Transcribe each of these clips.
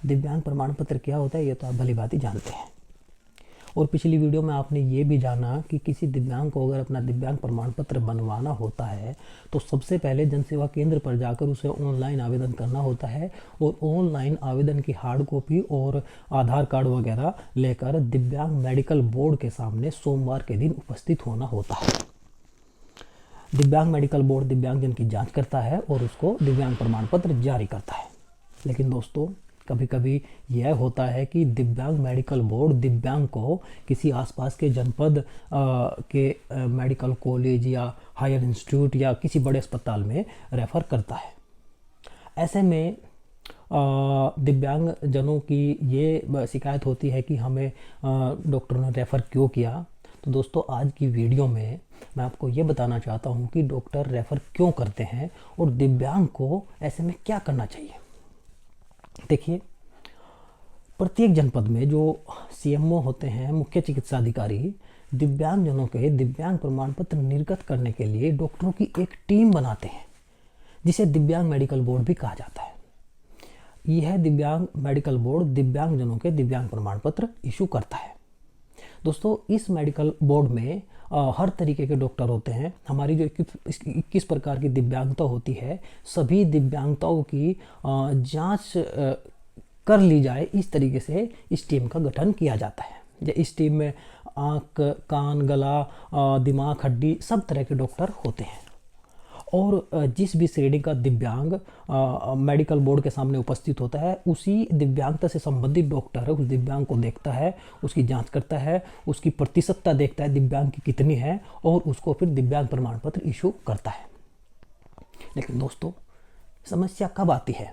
दिव्यांग प्रमाण पत्र क्या होता है ये तो आप भली भांति जानते हैं। और पिछली वीडियो में आपने ये भी जाना कि किसी दिव्यांग को अगर अपना दिव्यांग प्रमाण पत्र बनवाना होता है तो सबसे पहले जन सेवा केंद्र पर जाकर उसे ऑनलाइन आवेदन करना होता है और ऑनलाइन आवेदन की हार्ड कॉपी और आधार कार्ड वगैरह लेकर दिव्यांग मेडिकल बोर्ड के सामने सोमवार के दिन उपस्थित होना होता है। दिव्यांग मेडिकल बोर्ड दिव्यांगजन की जांच करता है और उसको दिव्यांग प्रमाण पत्र जारी करता है। लेकिन दोस्तों, कभी कभी यह होता है कि दिव्यांग मेडिकल बोर्ड दिव्यांग को किसी आसपास के जनपद के मेडिकल कॉलेज या हायर इंस्टीट्यूट या किसी बड़े अस्पताल में रेफ़र करता है। ऐसे में दिव्यांग जनों की ये शिकायत होती है कि हमें डॉक्टर ने रेफ़र क्यों किया। तो दोस्तों, आज की वीडियो में मैं आपको ये बताना चाहता हूँ कि डॉक्टर रेफ़र क्यों करते हैं और दिव्यांग को ऐसे में क्या करना चाहिए। देखिए, प्रत्येक जनपद में जो सीएमओ होते हैं, मुख्य चिकित्सा अधिकारी, दिव्यांगजनों के दिव्यांग प्रमाण पत्र निर्गत करने के लिए डॉक्टरों की एक टीम बनाते हैं जिसे दिव्यांग मेडिकल बोर्ड भी कहा जाता है। यह दिव्यांग मेडिकल बोर्ड दिव्यांगजनों के दिव्यांग प्रमाण पत्र इशू करता है। दोस्तों, इस मेडिकल बोर्ड में हर तरीके के डॉक्टर होते हैं। हमारी जो 21 प्रकार की दिव्यांगता होती है, सभी दिव्यांगताओं की जांच कर ली जाए, इस तरीके से इस टीम का गठन किया जाता है। इस टीम में आँख, कान, गला, दिमाग, हड्डी सब तरह के डॉक्टर होते हैं और जिस भी श्रेणी का दिव्यांग मेडिकल बोर्ड के सामने उपस्थित होता है, उसी दिव्यांगता से संबंधित डॉक्टर उस दिव्यांग को देखता है, उसकी जांच करता है, उसकी प्रतिशतता देखता है दिव्यांग की कितनी है और उसको फिर दिव्यांग प्रमाण पत्र इशू करता है। लेकिन दोस्तों, समस्या कब आती है?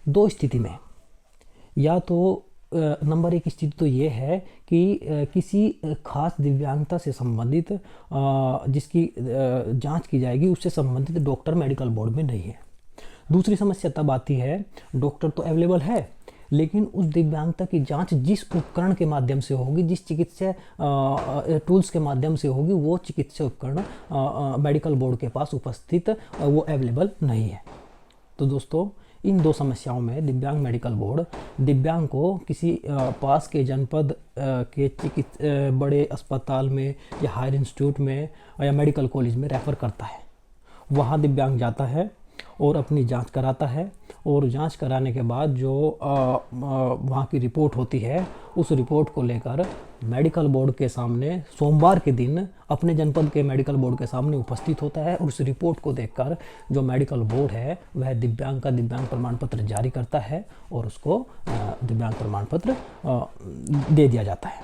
दो स्थिति में। या तो नंबर एक स्थिति तो ये है कि किसी खास दिव्यांगता से संबंधित जिसकी जांच की जाएगी उससे संबंधित डॉक्टर मेडिकल बोर्ड में नहीं है। दूसरी समस्या तब आती है, डॉक्टर तो अवेलेबल है लेकिन उस दिव्यांगता की जांच जिस उपकरण के माध्यम से होगी, जिस चिकित्सा टूल्स के माध्यम से होगी, वो चिकित्सा उपकरण मेडिकल बोर्ड के पास उपस्थित वो अवेलेबल नहीं है। तो दोस्तों, इन दो समस्याओं में दिव्यांग मेडिकल बोर्ड दिव्यांग को किसी पास के जनपद के बड़े अस्पताल में या हायर इंस्टीट्यूट में या मेडिकल कॉलेज में रेफ़र करता है। वहाँ दिव्यांग जाता है और अपनी जांच कराता है और जांच कराने के बाद जो वहाँ की रिपोर्ट होती है, उस रिपोर्ट को लेकर मेडिकल बोर्ड के सामने सोमवार के दिन अपने जनपद के मेडिकल बोर्ड के सामने उपस्थित होता है और उस रिपोर्ट को देखकर जो मेडिकल बोर्ड है वह दिव्यांग का दिव्यांग प्रमाण पत्र जारी करता है और उसको दिव्यांग प्रमाण पत्र दे दिया जाता है।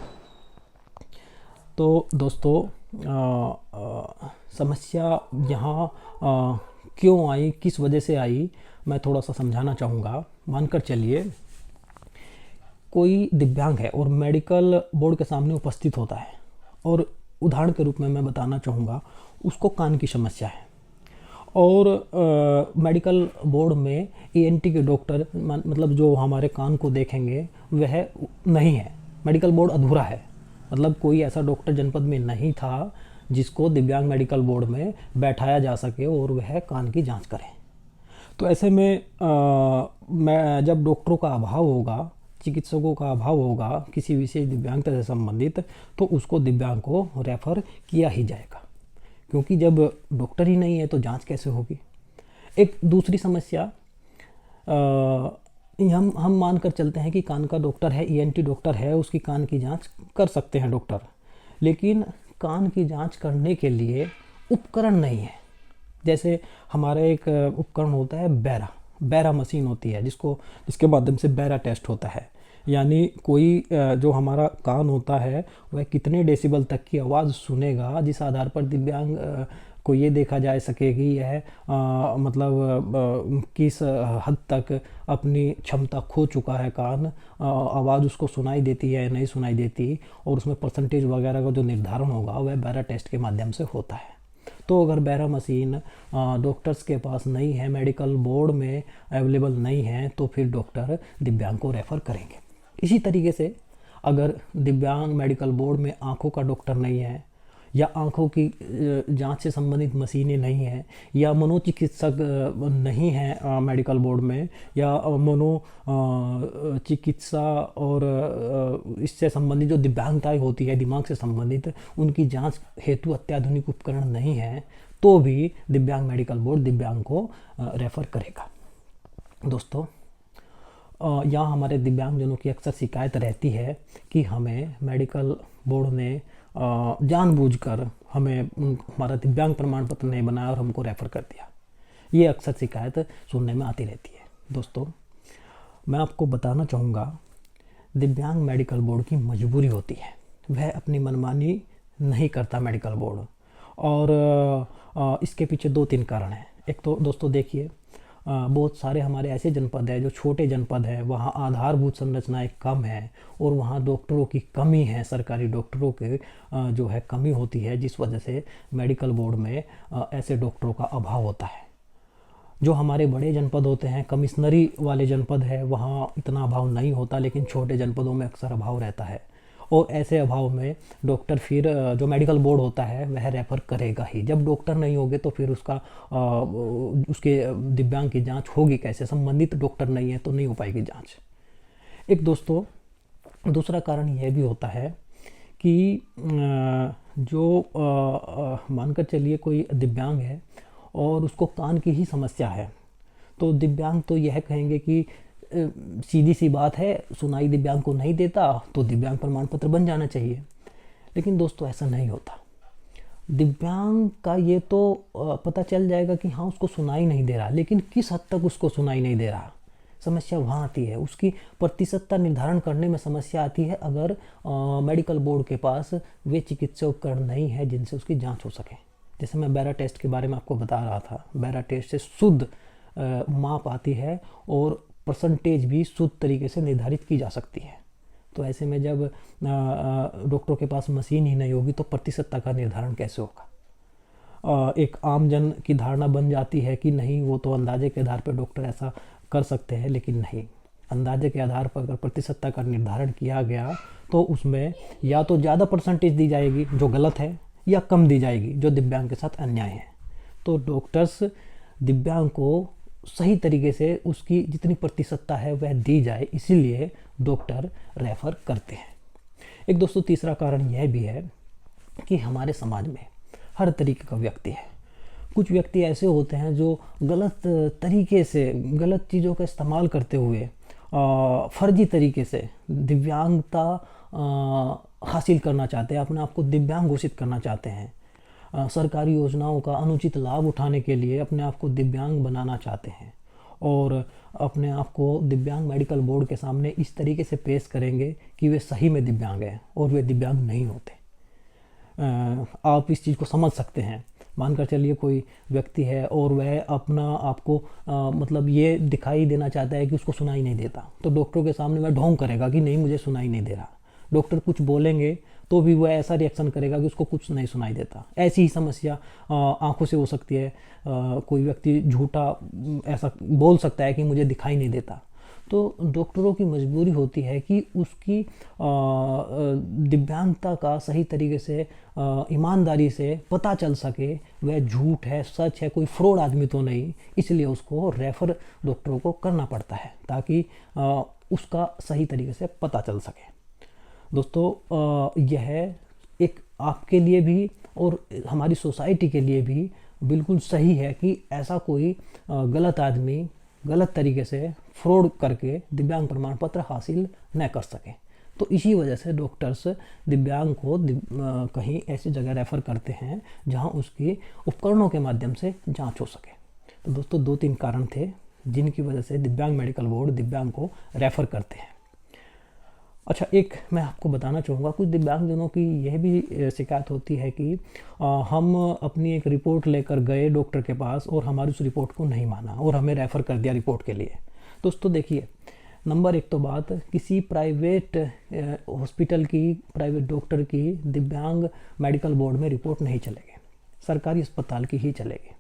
तो दोस्तों, समस्या यहाँ क्यों आई, किस वजह से आई, मैं थोड़ा सा समझाना चाहूँगा। मानकर चलिए कोई दिव्यांग है और मेडिकल बोर्ड के सामने उपस्थित होता है और उदाहरण के रूप में मैं बताना चाहूँगा, उसको कान की समस्या है और मेडिकल बोर्ड में ईएनटी के डॉक्टर मतलब जो हमारे कान को देखेंगे वह नहीं है। मेडिकल बोर्ड अधूरा है, मतलब कोई ऐसा डॉक्टर जनपद में नहीं था जिसको दिव्यांग मेडिकल बोर्ड में बैठाया जा सके और वह कान की जांच करे। तो ऐसे में मैं जब डॉक्टरों का अभाव होगा, चिकित्सकों का अभाव होगा किसी विशेष दिव्यांगता से संबंधित, तो उसको दिव्यांग को रेफ़र किया ही जाएगा, क्योंकि जब डॉक्टर ही नहीं है तो जांच कैसे होगी। एक दूसरी समस्या, हम मानकर चलते हैं कि कान का डॉक्टर है, ईएनटी डॉक्टर है, उसकी कान की जांच कर सकते हैं डॉक्टर, लेकिन कान की जांच करने के लिए उपकरण नहीं है। जैसे हमारा एक उपकरण होता है बैरा मशीन होती है जिसके माध्यम से बैरा टेस्ट होता है, यानी कोई जो हमारा कान होता है वह कितने डेसिबल तक की आवाज़ सुनेगा, जिस आधार पर दिव्यांग को ये देखा जा सके कि यह किस हद तक अपनी क्षमता खो चुका है कान, आवाज़ उसको सुनाई देती है या नहीं सुनाई देती, और उसमें परसेंटेज वगैरह का जो निर्धारण होगा वह बैरा टेस्ट के माध्यम से होता है। तो अगर बैरा मशीन डॉक्टर्स के पास नहीं है, मेडिकल बोर्ड में अवेलेबल नहीं है, तो फिर डॉक्टर दिव्यांग को रेफ़र करेंगे। इसी तरीके से अगर दिव्यांग मेडिकल बोर्ड में आँखों का डॉक्टर नहीं है या आंखों की जांच से संबंधित मशीनें नहीं हैं, या मनोचिकित्सक नहीं हैं मेडिकल बोर्ड में, या चिकित्सा और इससे संबंधित जो दिव्यांगताएं होती है दिमाग से संबंधित, उनकी जांच हेतु अत्याधुनिक उपकरण नहीं है, तो भी दिव्यांग मेडिकल बोर्ड दिव्यांग को रेफ़र करेगा। दोस्तों, यहाँ हमारे दिव्यांगजनों की अक्सर शिकायत रहती है कि हमें मेडिकल बोर्ड ने जानबूझकर हमें हमारा दिव्यांग प्रमाण पत्र नहीं बनाया और हमको रेफ़र कर दिया। ये अक्सर शिकायत सुनने में आती रहती है। दोस्तों, मैं आपको बताना चाहूँगा, दिव्यांग मेडिकल बोर्ड की मजबूरी होती है, वह अपनी मनमानी नहीं करता मेडिकल बोर्ड। और इसके पीछे 2-3 कारण हैं। एक तो दोस्तों देखिए, बहुत सारे हमारे ऐसे जनपद हैं जो छोटे जनपद हैं, वहाँ आधारभूत संरचनाएं कम हैं और वहाँ डॉक्टरों की कमी है, सरकारी डॉक्टरों के जो है कमी होती है, जिस वजह से मेडिकल बोर्ड में ऐसे डॉक्टरों का अभाव होता है। जो हमारे बड़े जनपद होते हैं, कमिश्नरी वाले जनपद है, वहाँ इतना अभाव नहीं होता, लेकिन छोटे जनपदों में अक्सर अभाव रहता है। और ऐसे अभाव में डॉक्टर फिर जो मेडिकल बोर्ड होता है वह रेफ़र करेगा ही। जब डॉक्टर नहीं होंगे तो फिर उसके दिव्यांग की जांच होगी कैसे? संबंधित डॉक्टर नहीं है तो नहीं हो पाएगी जांच। एक दोस्तों, दूसरा कारण यह भी होता है कि जो मानकर चलिए कोई दिव्यांग है और उसको कान की ही समस्या है, तो दिव्यांग तो यह कहेंगे कि सीधी सी बात है, सुनाई दिव्यांग को नहीं देता तो दिव्यांग प्रमाण पत्र बन जाना चाहिए। लेकिन दोस्तों, ऐसा नहीं होता। दिव्यांग का ये तो पता चल जाएगा कि हाँ उसको सुनाई नहीं दे रहा, लेकिन किस हद तक उसको सुनाई नहीं दे रहा, समस्या वहाँ आती है। उसकी प्रतिशतता निर्धारण करने में समस्या आती है अगर मेडिकल बोर्ड के पास वे चिकित्सा उपकरण नहीं है जिनसे उसकी जाँच हो सके। जैसे मैं बैरा टेस्ट के बारे में आपको बता रहा था, बैरा टेस्ट से शुद्ध माप आती है और परसेंटेज भी शुद्ध तरीके से निर्धारित की जा सकती है। तो ऐसे में जब डॉक्टरों के पास मशीन ही नहीं होगी तो प्रतिशतता का निर्धारण कैसे होगा? एक आम जन की धारणा बन जाती है कि नहीं, वो तो अंदाजे के आधार पर डॉक्टर ऐसा कर सकते हैं, लेकिन नहीं। अंदाजे के आधार पर अगर प्रतिशतता का निर्धारण किया गया तो उसमें या तो ज़्यादा परसेंटेज दी जाएगी जो गलत है, या कम दी जाएगी जो दिव्यांग के साथ अन्याय है। तो डॉक्टर्स दिव्यांग को सही तरीके से उसकी जितनी प्रतिशतता है वह दी जाए, इसीलिए डॉक्टर रेफ़र करते हैं। एक दोस्तों, तीसरा कारण यह भी है कि हमारे समाज में हर तरीके का व्यक्ति है। कुछ व्यक्ति ऐसे होते हैं जो गलत तरीके से, गलत चीज़ों का इस्तेमाल करते हुए फर्जी तरीके से दिव्यांगता हासिल करना चाहते हैं, अपने आप को दिव्यांग घोषित करना चाहते हैं। सरकारी योजनाओं का अनुचित लाभ उठाने के लिए अपने आप को दिव्यांग बनाना चाहते हैं और अपने आप को दिव्यांग मेडिकल बोर्ड के सामने इस तरीके से पेश करेंगे कि वे सही में दिव्यांग हैं और वे दिव्यांग नहीं होते। आप इस चीज़ को समझ सकते हैं। मानकर चलिए कोई व्यक्ति है और वह अपना आपको मतलब ये दिखाई देना चाहता है कि उसको सुनाई नहीं देता, तो डॉक्टरों के सामने वह ढोंग करेगा कि नहीं मुझे सुनाई नहीं दे रहा। डॉक्टर कुछ बोलेंगे तो भी वह ऐसा रिएक्शन करेगा कि उसको कुछ नहीं सुनाई देता। ऐसी ही समस्या आंखों से हो सकती है। कोई व्यक्ति झूठा ऐसा बोल सकता है कि मुझे दिखाई नहीं देता। तो डॉक्टरों की मजबूरी होती है कि उसकी दिव्यांगता का सही तरीके से ईमानदारी से पता चल सके, वह झूठ है सच है, कोई फ्रॉड आदमी तो नहीं, इसलिए उसको रेफ़र डॉक्टरों को करना पड़ता है ताकि उसका सही तरीके से पता चल सके। दोस्तों, यह एक आपके लिए भी और हमारी सोसाइटी के लिए भी बिल्कुल सही है कि ऐसा कोई गलत आदमी गलत तरीके से फ्रॉड करके दिव्यांग प्रमाण पत्र हासिल न कर सके। तो इसी वजह से डॉक्टर्स दिव्यांग को कहीं ऐसी जगह रेफ़र करते हैं जहां उसकी उपकरणों के माध्यम से जांच हो सके। तो दोस्तों, 2-3 कारण थे जिनकी वजह से दिव्यांग मेडिकल बोर्ड दिव्यांग को रेफ़र करते हैं। अच्छा, एक मैं आपको बताना चाहूँगा, कुछ दिव्यांगजनों की यह भी शिकायत होती है कि हम अपनी एक रिपोर्ट लेकर गए डॉक्टर के पास और हमारी उस रिपोर्ट को नहीं माना और हमें रेफ़र कर दिया रिपोर्ट के लिए। दोस्तों देखिए, नंबर 1 तो बात, किसी प्राइवेट हॉस्पिटल की, प्राइवेट डॉक्टर की दिव्यांग मेडिकल बोर्ड में रिपोर्ट नहीं चलेगी, सरकारी अस्पताल की ही चलेगी।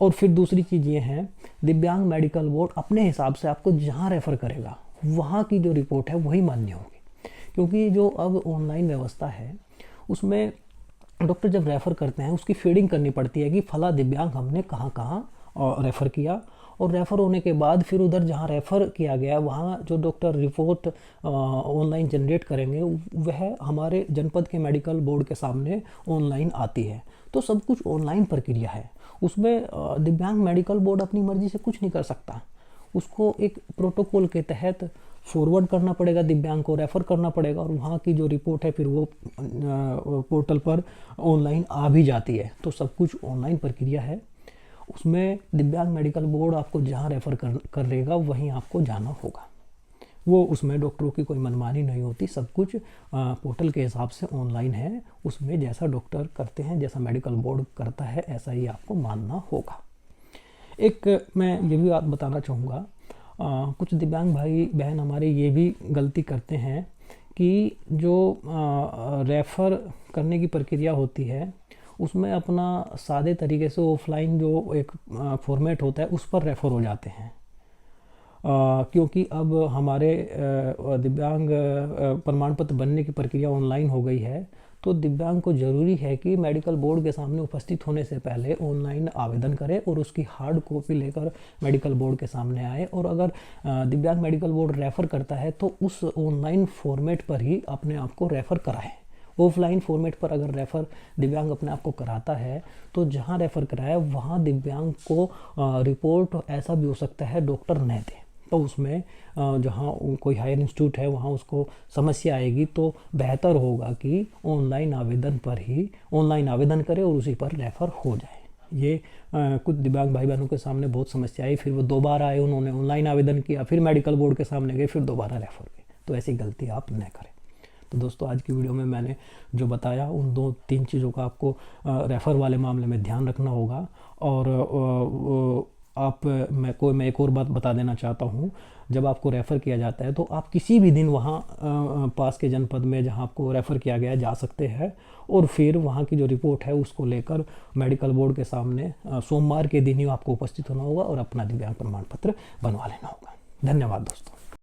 और फिर दूसरी चीज़ ये है, दिव्यांग मेडिकल बोर्ड अपने हिसाब से आपको जहाँ रेफ़र करेगा वहाँ की जो रिपोर्ट है वही मान्य होगी, क्योंकि जो अब ऑनलाइन व्यवस्था है उसमें डॉक्टर जब रेफ़र करते हैं उसकी फीडिंग करनी पड़ती है कि फला दिव्यांग हमने कहाँ कहाँ रेफ़र किया, और रेफ़र होने के बाद फिर उधर जहाँ रेफ़र किया गया वहाँ जो डॉक्टर रिपोर्ट ऑनलाइन जनरेट करेंगे वह हमारे जनपद के मेडिकल बोर्ड के सामने ऑनलाइन आती है। तो सब कुछ ऑनलाइन प्रक्रिया है, उसमें दिव्यांग मेडिकल बोर्ड अपनी मर्ज़ी से कुछ नहीं कर सकता। उसको एक प्रोटोकॉल के तहत फॉरवर्ड करना पड़ेगा, दिव्यांग को रेफ़र करना पड़ेगा, और वहाँ की जो रिपोर्ट है फिर वो पोर्टल पर ऑनलाइन आ भी जाती है। तो सब कुछ ऑनलाइन प्रक्रिया है। उसमें दिव्यांग मेडिकल बोर्ड आपको जहाँ रेफ़र करेगा वहीं आपको जाना होगा। वो उसमें डॉक्टरों की कोई मनमानी नहीं होती, सब कुछ पोर्टल के हिसाब से ऑनलाइन है। उसमें जैसा डॉक्टर करते हैं, जैसा मेडिकल बोर्ड करता है, ऐसा ही आपको मानना होगा। एक मैं ये भी बात बताना चाहूँगा, कुछ दिव्यांग भाई बहन हमारे ये भी गलती करते हैं कि जो रेफ़र करने की प्रक्रिया होती है उसमें अपना सादे तरीके से ऑफलाइन जो एक फॉर्मेट होता है उस पर रेफ़र हो जाते हैं। क्योंकि अब हमारे दिव्यांग प्रमाण पत्र बनने की प्रक्रिया ऑनलाइन हो गई है, तो दिव्यांग को ज़रूरी है कि मेडिकल बोर्ड के सामने उपस्थित होने से पहले ऑनलाइन आवेदन करे और उसकी हार्ड कॉपी लेकर मेडिकल बोर्ड के सामने आए। और अगर दिव्यांग मेडिकल बोर्ड रेफ़र करता है तो उस ऑनलाइन फॉर्मेट पर ही अपने आप को रेफ़र कराए। ऑफलाइन फॉर्मेट पर अगर रेफ़र दिव्यांग अपने आप को कराता है तो जहाँ रेफ़र कराया वहाँ दिव्यांग को रिपोर्ट ऐसा भी हो सकता है डॉक्टर न दे, तो उसमें जहाँ कोई हायर इंस्टीट्यूट है वहाँ उसको समस्या आएगी। तो बेहतर होगा कि ऑनलाइन आवेदन पर ही ऑनलाइन आवेदन करे और उसी पर रेफ़र हो जाए। ये कुछ दिव्यांग भाई बहनों के सामने बहुत समस्या आई, फिर वो दोबारा आए, उन्होंने ऑनलाइन आवेदन किया, फिर मेडिकल बोर्ड के सामने गए, फिर दोबारा रेफ़र हुए। तो ऐसी गलती आप न करें। तो दोस्तों आज की वीडियो में मैंने जो बताया उन 2-3 चीज़ों का आपको रेफ़र वाले मामले में ध्यान रखना होगा। और मैं एक और बात बता देना चाहता हूँ, जब आपको रेफ़र किया जाता है तो आप किसी भी दिन वहाँ पास के जनपद में जहाँ आपको रेफ़र किया गया है जा सकते हैं, और फिर वहाँ की जो रिपोर्ट है उसको लेकर मेडिकल बोर्ड के सामने सोमवार के दिन ही आपको उपस्थित होना होगा और अपना दिव्यांग प्रमाण पत्र बनवा लेना होगा। धन्यवाद दोस्तों।